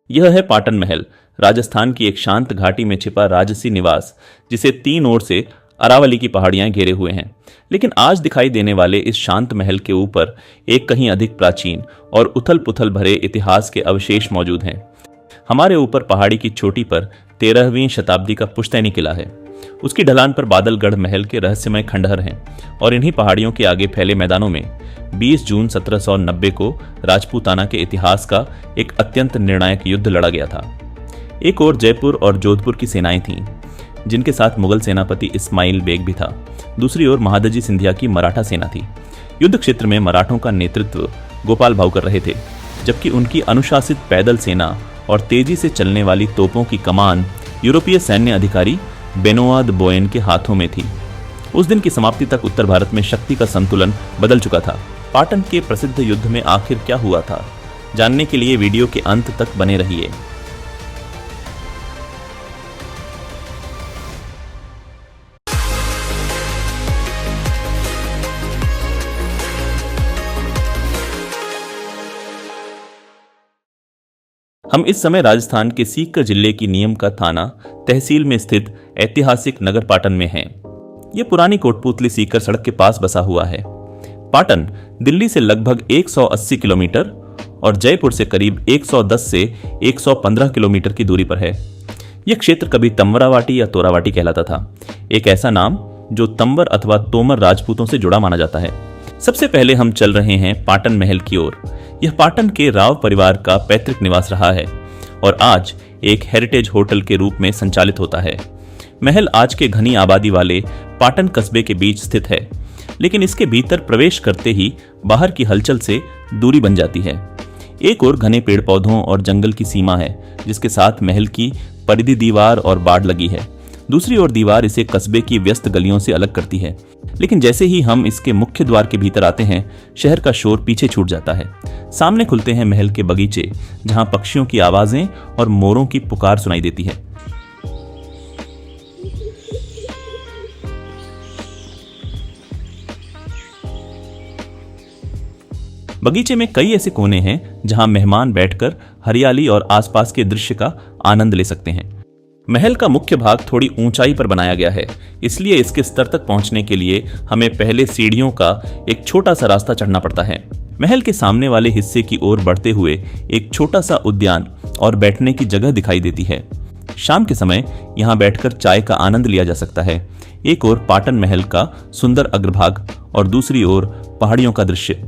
यह है पाटन महल, राजस्थान की एक शांत घाटी में छिपा राजसी निवास, जिसे तीन ओर से अरावली की पहाड़ियां घेरे हुए हैं। लेकिन आज दिखाई देने वाले इस शांत महल के ऊपर एक कहीं अधिक प्राचीन और उथल पुथल भरे इतिहास के अवशेष मौजूद हैं। हमारे ऊपर पहाड़ी की चोटी पर 13वीं शताब्दी का पुश्तैनी किला है। उसकी ढलान पर बादलगढ़ महल के रहस्यमय खंडहर हैं और इन्हीं पहाड़ियों के आगे फैले मैदानों में 20 जून 1790 को राजपूताना के इतिहास का एक अत्यंत निर्णायक युद्ध लड़ा गया था। एक ओर जयपुर और जोधपुर की सेनाएं थीं, जिनके साथ मुगल सेनापति इस्माइल बेग भी था। दूसरी ओर महादजी सिंधिया की मराठा सेना थी। युद्ध क्षेत्र में मराठों का नेतृत्व गोपाल भाऊ कर रहे थे, जबकि उनकी अनुशासित पैदल सेना और तेजी से चलने वाली तोपों की कमान यूरोपीय सैन्य अधिकारी बेनोआद बोयन के हाथों में थी। उस दिन की समाप्ति तक उत्तर भारत में शक्ति का संतुलन बदल चुका था। पाटन के प्रसिद्ध युद्ध में आखिर क्या हुआ था, जानने के लिए वीडियो के अंत तक बने रहिए। हम इस समय राजस्थान के सीकर जिले की नीम का थाना तहसील में स्थित ऐतिहासिक नगर पाटन में हैं। यह पुरानी कोटपुतली सीकर सड़क के पास बसा हुआ है। पाटन दिल्ली से लगभग 180 किलोमीटर और जयपुर से करीब 110 से 115 किलोमीटर की दूरी पर है। यह क्षेत्र कभी तंवरावाटी या तोरावाटी कहलाता था, एक ऐसा नाम जो तंवर अथवा तोमर राजपूतों से जुड़ा माना जाता है। सबसे पहले हम चल रहे हैं पाटन महल की ओर। यह पाटन के राव परिवार का पैतृक निवास रहा है और आज एक हेरिटेज होटल के रूप में संचालित होता है। महल आज के घनी आबादी वाले पाटन कस्बे के बीच स्थित है, लेकिन इसके भीतर प्रवेश करते ही बाहर की हलचल से दूरी बन जाती है। एक ओर घने पेड़ पौधों और जंगल की सीमा है, जिसके साथ महल की परिधि दीवार और बाड़ लगी है। दूसरी ओर दीवार इसे कस्बे की व्यस्त गलियों से अलग करती है। लेकिन जैसे ही हम इसके मुख्य द्वार के भीतर आते हैं, शहर का शोर पीछे छूट जाता है। सामने खुलते हैं महल के बगीचे, जहां पक्षियों की आवाजें और मोरों की पुकार सुनाई देती है। बगीचे में कई ऐसे कोने हैं जहां मेहमान बैठकर हरियाली और आसपास के दृश्य का आनंद ले सकते हैं। महल का मुख्य भाग थोड़ी ऊंचाई पर बनाया गया है, इसलिए इसके स्तर तक पहुंचने के लिए हमें पहले सीढ़ियों का एक छोटा सा रास्ता चढ़ना पड़ता है। महल के सामने वाले हिस्से की ओर बढ़ते हुए एक छोटा सा उद्यान और बैठने की जगह दिखाई देती है। शाम के समय यहाँ बैठकर चाय का आनंद लिया जा सकता है। एक ओर पाटन महल का सुंदर अग्रभाग और दूसरी ओर पहाड़ियों का दृश्य।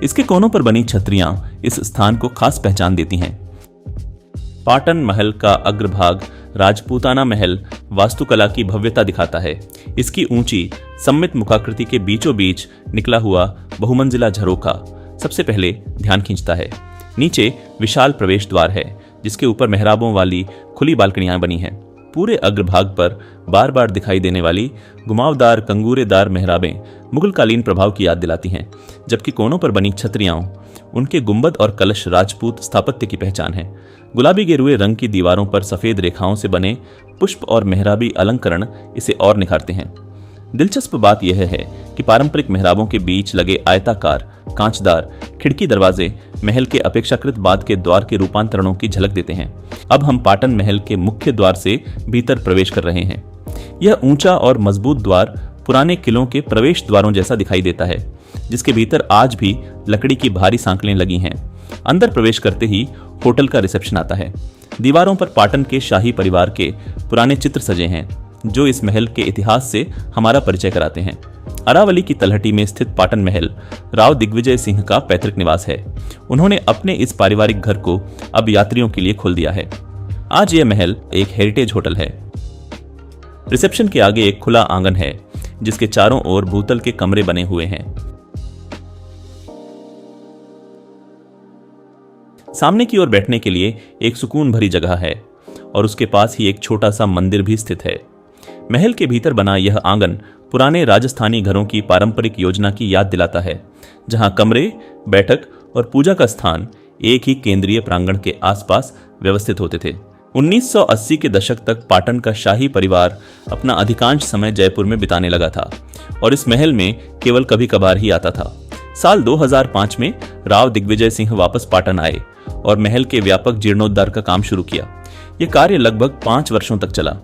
इसके कोनों पर बनी छतरियां इस स्थान को खास पहचान देती हैं। पाटन महल का अग्रभाग राजपूताना महल वास्तुकला की भव्यता दिखाता है। इसकी ऊंची सममित मुखाकृति के बीचों बीच निकला हुआ बहुमंजिला झरोखा सबसे पहले ध्यान खींचता है। नीचे विशाल प्रवेश द्वार है, जिसके ऊपर मेहराबों वाली खुली बालकनियां बनी हैं। पूरे अग्रभाग पर बार बार दिखाई देने वाली घुमावदार कंगूरेदार मेहराबें मुगलकालीन प्रभाव की याद दिलाती हैं, जबकि कोनों पर बनी छतरियां उनके गुंबद और कलश राजपूत स्थापत्य की पहचान है। गुलाबी गेरुए रंग की दीवारों पर सफेद रेखाओं से बने पुष्प और मेहराबी अलंकरण इसे और निखारते हैं। दिलचस्प बात यह है कि पारंपरिक मेहराबों के बीच लगे आयताकार कांचदार खिड़की दरवाजे महल के अपेक्षाकृत बाद के द्वार के रूपांतरणों की झलक देते हैं। अब हम पाटन महल के मुख्य द्वार से भीतर प्रवेश कर रहे हैं। यह ऊंचा और मजबूत द्वार पुराने किलों के प्रवेश द्वारों जैसा दिखाई देता है, जिसके भीतर आज भी लकड़ी की भारी सांकलें लगी हैं। अंदर प्रवेश करते ही होटल का रिसेप्शन आता है। दीवारों पर पाटन के शाही परिवार के पुराने चित्र सजे हैं, जो इस महल के इतिहास से हमारा परिचय कराते हैं। अरावली की तलहटी में स्थित पाटन महल राव दिग्विजय सिंह का पैतृक निवास है। उन्होंने अपने इस पारिवारिक घर को अब यात्रियों के लिए खोल दिया है। आज यह महल एक हेरिटेज होटल है। रिसेप्शन के आगे एक खुला आंगन है, जिसके चारों ओर भूतल के कमरे बने हुए हैं। सामने की ओर बैठने के लिए एक सुकून भरी जगह है और उसके पास ही एक छोटा सा मंदिर भी स्थित है। महल के भीतर बना यह आंगन पुराने राजस्थानी घरों की पारंपरिक योजना की याद दिलाता है, जहां कमरे, बैठक और पूजा का स्थान एक ही केंद्रीय प्रांगण के आसपास व्यवस्थित होते थे। 1980 के दशक तक पाटन का शाही परिवार अपना अधिकांश समय जयपुर में बिताने लगा था और इस महल में केवल कभी कभार ही आता था। साल 2005 में राव दिग्विजय सिंह वापस पाटन आए और महल के व्यापक जीर्णोद्धार का काम शुरू किया। यह कार्य लगभग 5 वर्षों तक चला।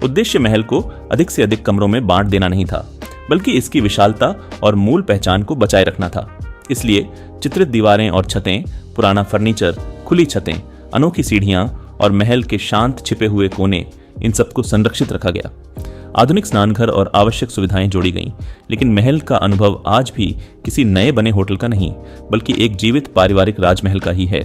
उद्देश्य महल को अधिक से अधिक कमरों में बांट देना नहीं था, बल्कि इसकी विशालता और मूल पहचान को बचाए रखना था। इसलिए चित्रित दीवारें और छतें, पुराना फर्नीचर, खुली छतें, अनोखी सीढ़ियां और महल के शांत छिपे हुए कोने, इन सबको संरक्षित रखा गया। आधुनिक स्नानघर और आवश्यक सुविधाएं जोड़ी गईं, लेकिन महल का अनुभव आज भी किसी नए बने होटल का नहीं, बल्कि एक जीवित पारिवारिक राजमहल का ही है।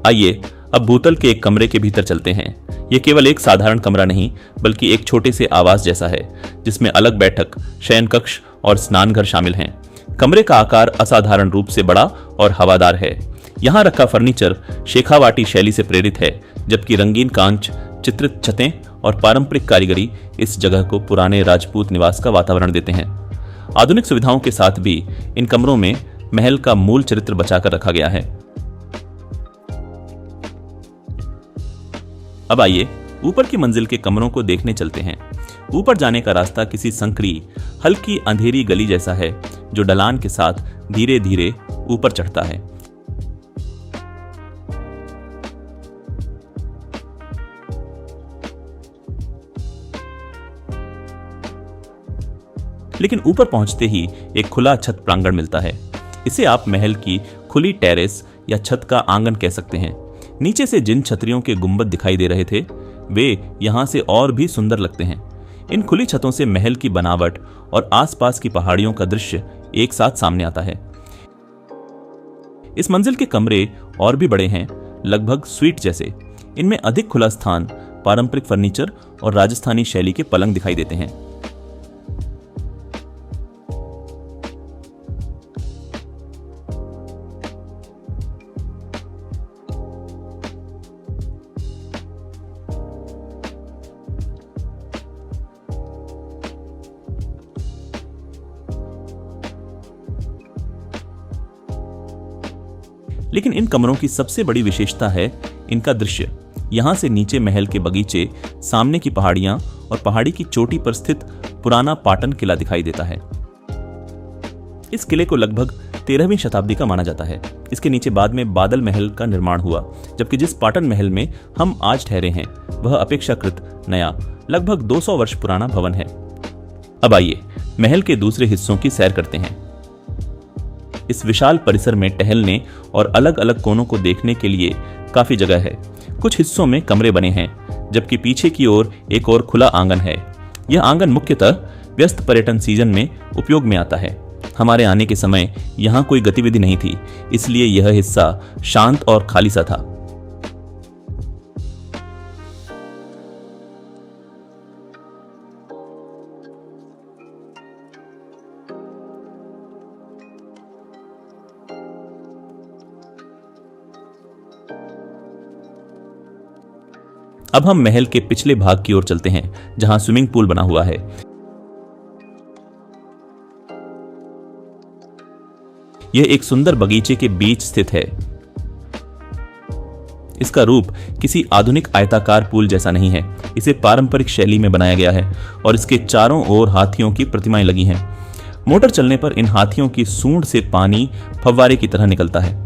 आइए अब भूतल के एक कमरे के भीतर चलते हैं। यह केवल एक साधारण कमरा नहीं, बल्कि एक छोटे से आवास जैसा है, जिसमें अलग बैठक, शयन कक्ष और स्नानघर शामिल हैं। कमरे का आकार असाधारण रूप से बड़ा और हवादार है। यहाँ रखा फर्नीचर शेखावाटी शैली से प्रेरित है, जबकि रंगीन कांच, चित्रित छतें और पारंपरिक कारीगरी इस जगह को पुराने राजपूत निवास का वातावरण देते हैं। आधुनिक सुविधाओं के साथ भी इन कमरों में महल का मूल चरित्र बचाकर रखा गया है। अब आइए ऊपर की मंजिल के कमरों को देखने चलते हैं। ऊपर जाने का रास्ता किसी संकरी, हल्की अंधेरी गली जैसा है, जो ढलान के साथ धीरे धीरे ऊपर चढ़ता है। लेकिन ऊपर पहुंचते ही एक खुला छत प्रांगण मिलता है। इसे आप महल की खुली टेरेस या छत का आंगन कह सकते हैं। नीचे से जिन छतरियों के गुंबद दिखाई दे रहे थे, वे यहां से और भी सुंदर लगते हैं। इन खुली छतों से महल की बनावट और आसपास की पहाड़ियों का दृश्य एक साथ सामने आता है। इस मंजिल के कमरे और भी बड़े हैं, लगभग स्वीट जैसे। इनमें अधिक खुला स्थान, पारंपरिक फर्नीचर और राजस्थानी शैली के पलंग दिखाई देते हैं। लेकिन इन कमरों की सबसे बड़ी विशेषता है इनका दृश्य। यहां से नीचे महल के बगीचे, सामने की पहाड़ियां और पहाड़ी की चोटी पर स्थित पुराना पाटन किला दिखाई देता है। इस किले को लगभग 13वीं शताब्दी का माना जाता है। इसके नीचे बाद में बादल महल का निर्माण हुआ, जबकि जिस पाटन महल में हम आज ठहरे हैं वह अपेक्षाकृत नया, लगभग 200 वर्ष पुराना भवन है। अब आइए महल के दूसरे हिस्सों की सैर करते हैं। इस विशाल परिसर में टहलने और अलग अलग कोनों को देखने के लिए काफी जगह है। कुछ हिस्सों में कमरे बने हैं, जबकि पीछे की ओर एक और खुला आंगन है। यह आंगन मुख्यतः व्यस्त पर्यटन सीजन में उपयोग में आता है। हमारे आने के समय यहाँ कोई गतिविधि नहीं थी, इसलिए यह हिस्सा शांत और खाली सा था। अब हम महल के पिछले भाग की ओर चलते हैं, जहां स्विमिंग पूल बना हुआ है। यह एक सुंदर बगीचे के बीच स्थित है। इसका रूप किसी आधुनिक आयताकार पूल जैसा नहीं है। इसे पारंपरिक शैली में बनाया गया है और इसके चारों ओर हाथियों की प्रतिमाएं लगी हैं। मोटर चलने पर इन हाथियों की सूंड से पानी फव्वारे की तरह निकलता है।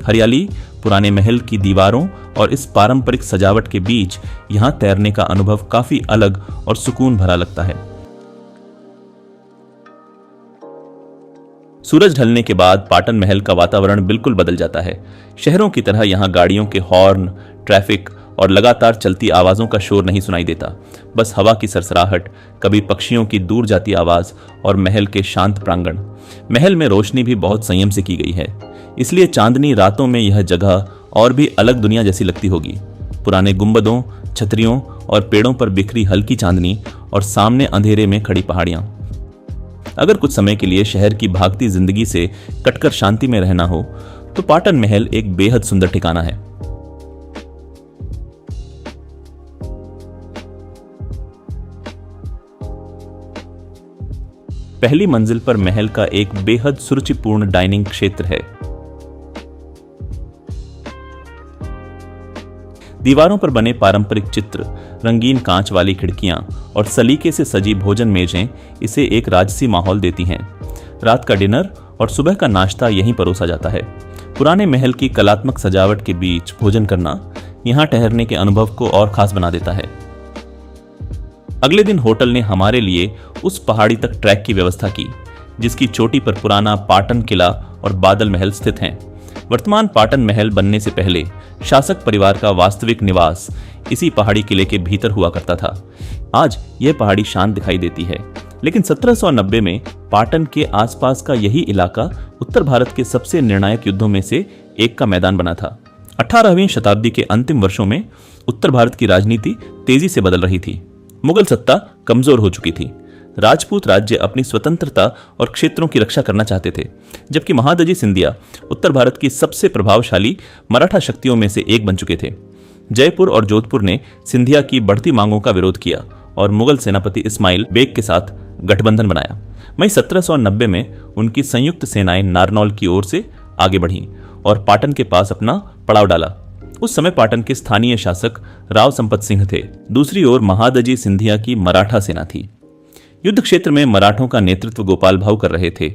हरियाली, पुराने महल की दीवारों और इस पारंपरिक सजावट के बीच यहां तैरने का अनुभव काफी अलग और सुकून भरा लगता है। सूरज ढलने के बाद पाटन महल का वातावरण बिल्कुल बदल जाता है। शहरों की तरह यहां गाड़ियों के हॉर्न, ट्रैफिक और लगातार चलती आवाजों का शोर नहीं सुनाई देता। बस हवा की सरसराहट, कभी पक्षियों की दूर जाती आवाज और महल के शांत प्रांगण। महल में रोशनी भी बहुत संयम से की गई है, इसलिए चांदनी रातों में यह जगह और भी अलग दुनिया जैसी लगती होगी। पुराने गुंबदों, छतरियों और पेड़ों पर बिखरी हल्की चांदनी और सामने अंधेरे में खड़ी पहाड़ियां। अगर कुछ समय के लिए शहर की भागती जिंदगी से कटकर शांति में रहना हो तो पाटन महल एक बेहद सुंदर ठिकाना है। पहली मंजिल पर महल का एक बेहद सुरुचिपूर्ण डाइनिंग क्षेत्र है। दीवारों पर बने पारंपरिक चित्र, रंगीन कांच वाली खिड़कियां और सलीके से सजी भोजन मेजें इसे एक राजसी माहौल देती हैं। रात का डिनर और सुबह का नाश्ता यहीं परोसा जाता है। पुराने महल की कलात्मक सजावट के बीच भोजन करना यहाँ ठहरने के अनुभव को और खास बना देता है। अगले दिन होटल ने हमारे लिए उस पहाड़ी तक ट्रैक की व्यवस्था की जिसकी चोटी पर पुराना पाटन किला और बादल महल स्थित हैं। वर्तमान पाटन महल बनने से पहले शासक परिवार का वास्तविक निवास इसी पहाड़ी किले के भीतर हुआ करता था। आज यह पहाड़ी शांत दिखाई देती है, लेकिन 1790 में पाटन के आसपास का यही इलाका उत्तर भारत के सबसे निर्णायक युद्धों में से एक का मैदान बना था। 18वीं शताब्दी के अंतिम वर्षों में उत्तर भारत की राजनीति तेजी से बदल रही थी। मुगल सत्ता कमजोर हो चुकी थी। राजपूत राज्य अपनी स्वतंत्रता और क्षेत्रों की रक्षा करना चाहते थे, जबकि महादजी सिंधिया उत्तर भारत की सबसे प्रभावशाली मराठा शक्तियों में से एक बन चुके थे। जयपुर और जोधपुर ने सिंधिया की बढ़ती मांगों का विरोध किया और मुगल सेनापति इस्माइल बेग के साथ गठबंधन बनाया। मई 1790 में उनकी संयुक्त सेनाएं नारनौल की ओर से आगे बढ़ीं और पाटन के पास अपना पड़ाव डाला। उस समय पाटन के स्थानीय शासक राव संपत सिंह थे। दूसरी ओर महादजी सिंधिया की मराठा सेना थी। युद्ध क्षेत्र में मराठों का नेतृत्व गोपाल भाऊ कर रहे थे,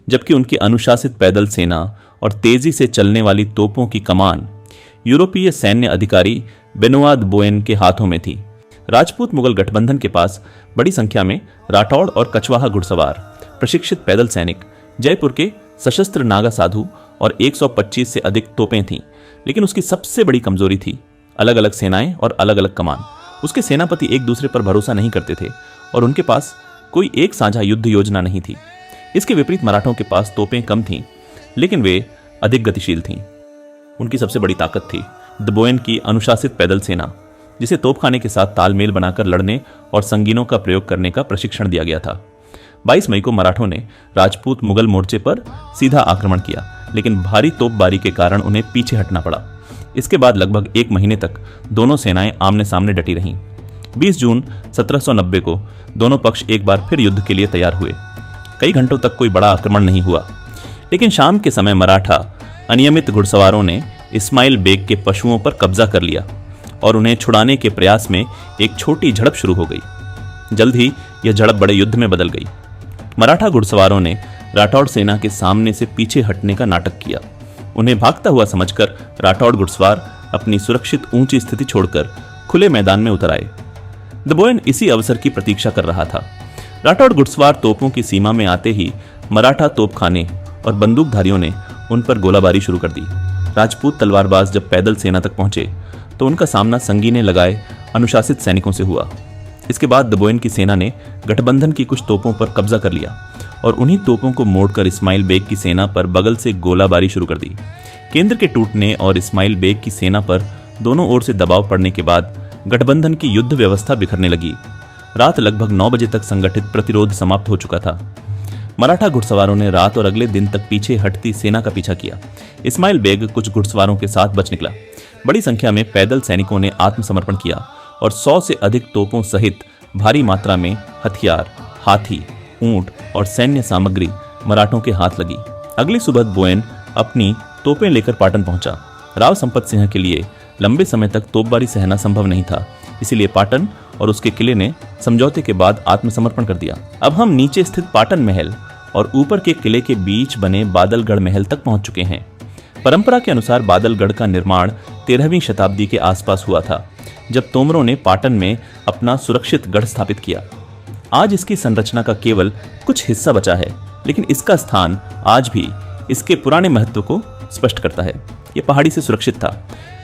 जबकि उनकी अनुशासित पैदल सेना और तेजी से चलने वाली तोपों की कमान यूरोपीय सैन्य अधिकारी बेनोआद बोयन के हाथों में थी। राजपूत मुगल गठबंधन के पास बड़ी संख्या में राठौड़ और कछवाहा घुड़सवार, प्रशिक्षित पैदल सैनिक, जयपुर के सशस्त्र नागा साधु और 125 से अधिक तोपें थीं। लेकिन उसकी सबसे बड़ी कमजोरी थी अलग अलग सेनाएं और अलग अलग कमान। उसके सेनापति एक दूसरे पर भरोसा नहीं करते थे और उनके पास कोई एक साझा युद्ध योजना नहीं थी। इसके विपरीत मराठों के पास तोपें कम थीं, लेकिन वे अधिक गतिशील थीं। उनकी सबसे बड़ी ताकत थी दबोयन की अनुशासित पैदल सेना, जिसे तोपखाने के साथ तालमेल बनाकर लड़ने और संगीनों का प्रयोग करने का प्रशिक्षण दिया गया था। 22 मई को मराठों ने राजपूत मुगल मोर्चे पर सीधा आक्रमण किया, लेकिन भारी तोपबारी के कारण उन्हें पीछे हटना पड़ा। इसके बाद लगभग 1 महीने तक दोनों सेनाएं आमने सामने डटी रहीं। 20 जून 1790 को दोनों पक्ष एक बार फिर युद्ध के लिए तैयार हुए। कई घंटों तक कोई बड़ा आक्रमण नहीं हुआ, लेकिन शाम के समय मराठा अनियमित घुड़सवारों ने इस्माइल बेग के पशुओं पर कब्जा कर लिया और उन्हें छुड़ाने के प्रयास में एक छोटी झड़प शुरू हो गई। जल्द ही यह झड़प बड़े युद्ध में बदल गई। मराठा घुड़सवारों ने राठौड़ सेना के सामने से पीछे हटने का नाटक किया। उन्हें भागता हुआ समझकर राठौड़ घुड़सवार अपनी सुरक्षित ऊंची स्थिति छोड़कर खुले मैदान में उतर आए। दबोयन इसी अवसर की प्रतीक्षा कर रहा था। राठौड़ घुड़सवार तोपों की सीमा में आते ही मराठा तोपखाने और बंदूकधारियों ने उन पर गोलाबारी शुरू कर दी। राजपूत तलवारबाज जब पैदल सेना तक पहुंचे तो उनका सामना संगीने लगाए अनुशासित सैनिकों से हुआ। इसके बाद दबोयन की सेना ने गठबंधन की कुछ तोपों पर कब्जा कर लिया और उन्हीं तोपों को मोड़कर इस्माइल बेग की सेना पर बगल से गोलाबारी शुरू कर दी। केंद्र के टूटने और इस्माइल बेग की सेना पर दोनों ओर से दबाव पड़ने के बाद गठबंधन की युद्ध व्यवस्था बिखरने लगी। रात लगभग 9 बजे तक संगठित प्रतिरोध समाप्त हो चुका था। मराठा घुड़सवारों ने रात और अगले दिन तक पीछे हटती सेना का पीछा किया। इस्माइल बेग कुछ घुड़सवारों के साथ बच निकला। बड़ी संख्या में पैदल सैनिकों ने आत्मसमर्पण किया और 100 से अधिक तोपों सहित भारी मात्रा में हथियार, हाथी, ऊंट और सैन्य सामग्री मराठों के हाथ लगी। अगली सुबह बोयन अपनी तोपें लेकर पाटन पहुंचा। राव संपत सिंह के लिए लंबे समय तक तोपबारी सहना संभव नहीं था, इसीलिए पाटन और उसके किले ने समझौते के बाद आत्मसमर्पण कर दिया। अब हम नीचे स्थित पाटन महल और ऊपर के किले के बीच बने बादलगढ़ महल तक पहुंच चुके हैं। परंपरा के अनुसार बादलगढ़ का निर्माण 13वीं शताब्दी के आसपास हुआ था, जब तोमरों ने पाटन में अपना सुरक्षित गढ़ स्थापित किया। आज इसकी संरचना का केवल कुछ हिस्सा बचा है, लेकिन इसका स्थान आज भी इसके पुराने महत्व को स्पष्ट करता है। यह पहाड़ी से सुरक्षित था,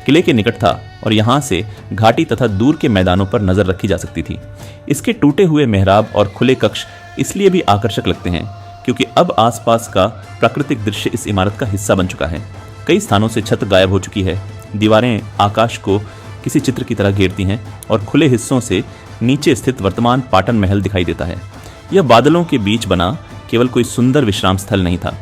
किले के निकट था और यहाँ से घाटी तथा दूर के मैदानों पर नजर रखी जा सकती थी। इसके टूटे हुए मेहराब और खुले कक्ष इसलिए भी आकर्षक लगते हैं क्योंकि अब आसपास का प्राकृतिक दृश्य इस इमारत का हिस्सा बन चुका है। कई स्थानों से छत गायब हो चुकी है, दीवारें आकाश को किसी चित्र की तरह घेरती हैं और खुले हिस्सों से नीचे स्थित वर्तमान पाटन महल दिखाई देता है। यह बादलों के बीच बना केवल कोई सुंदर विश्राम स्थल नहीं था।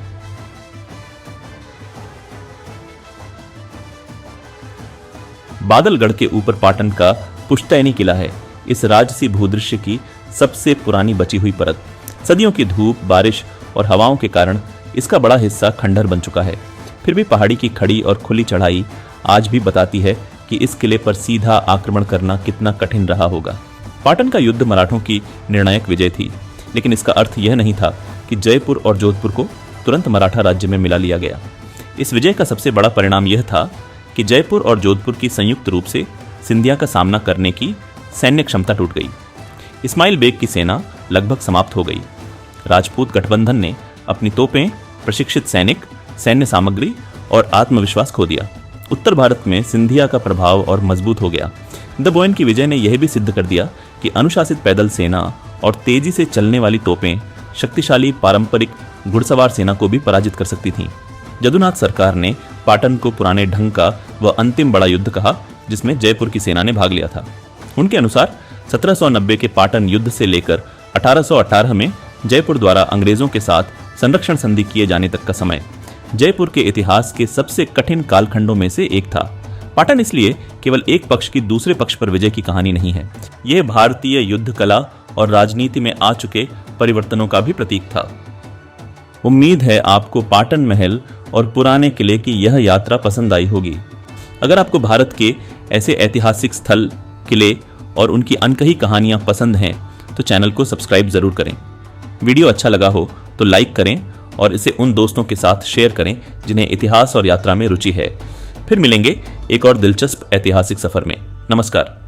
बादलगढ़ के ऊपर पाटन का पुश्तैनी किला है, इस राजसी भूदृश्य की सबसे पुरानी बची हुई परत। सदियों की धूप, बारिश और हवाओं के कारण इसका बड़ा हिस्सा खंडहर बन चुका है। फिर भी पहाड़ी की खड़ी और खुली चढ़ाई आज भी बताती है कि इस किले पर सीधा आक्रमण करना कितना कठिन रहा होगा। पाटन का युद्ध मराठों की निर्णायक विजय थी, लेकिन इसका अर्थ यह नहीं था कि जयपुर और जोधपुर को तुरंत मराठा राज्य में मिला लिया गया। इस विजय का सबसे बड़ा परिणाम यह था कि जयपुर और जोधपुर की संयुक्त रूप से सिंधिया का सामना करने की सैन्य क्षमता टूट गई। इस्माइल बेग की सेना लगभग समाप्त हो गई। राजपूत गठबंधन ने अपनी तोपें, प्रशिक्षित सैनिक, सैन्य सामग्री और आत्मविश्वास खो दिया। उत्तर भारत में सिंधिया का प्रभाव और मजबूत हो गया। दबोयन की विजय ने यह भी सिद्ध कर दिया कि अनुशासित पैदल सेना और तेजी से चलने वाली तोपें शक्तिशाली पारंपरिक घुड़सवार सेना को भी पराजित कर सकती थीं। जदुनाथ सरकार ने पाटन को पुराने ढंग का वह अंतिम बड़ा युद्ध कहा जिसमें जयपुर की सेना ने भाग लिया था। उनके अनुसार 1790 के पाटन युद्ध से लेकर 1818 में जयपुर द्वारा अंग्रेजों के साथ संरक्षण संधि किए जाने तक का समय जयपुर के इतिहास के सबसे कठिन कालखंडों में से एक था। पाटन इसलिए केवल एक पक्ष की दूसरे पक्ष पर विजय की कहानी नहीं है, यह भारतीय युद्ध कला और राजनीति में आ चुके परिवर्तनों का भी प्रतीक था। उम्मीद है आपको पाटन महल और पुराने किले की यह यात्रा पसंद आई होगी। अगर आपको भारत के ऐसे ऐतिहासिक स्थल, किले और उनकी अनकही कहानियां पसंद हैं तो चैनल को सब्सक्राइब जरूर करें। वीडियो अच्छा लगा हो तो लाइक करें और इसे उन दोस्तों के साथ शेयर करें जिन्हें इतिहास और यात्रा में रुचि है। फिर मिलेंगे एक और दिलचस्प ऐतिहासिक सफर में। नमस्कार।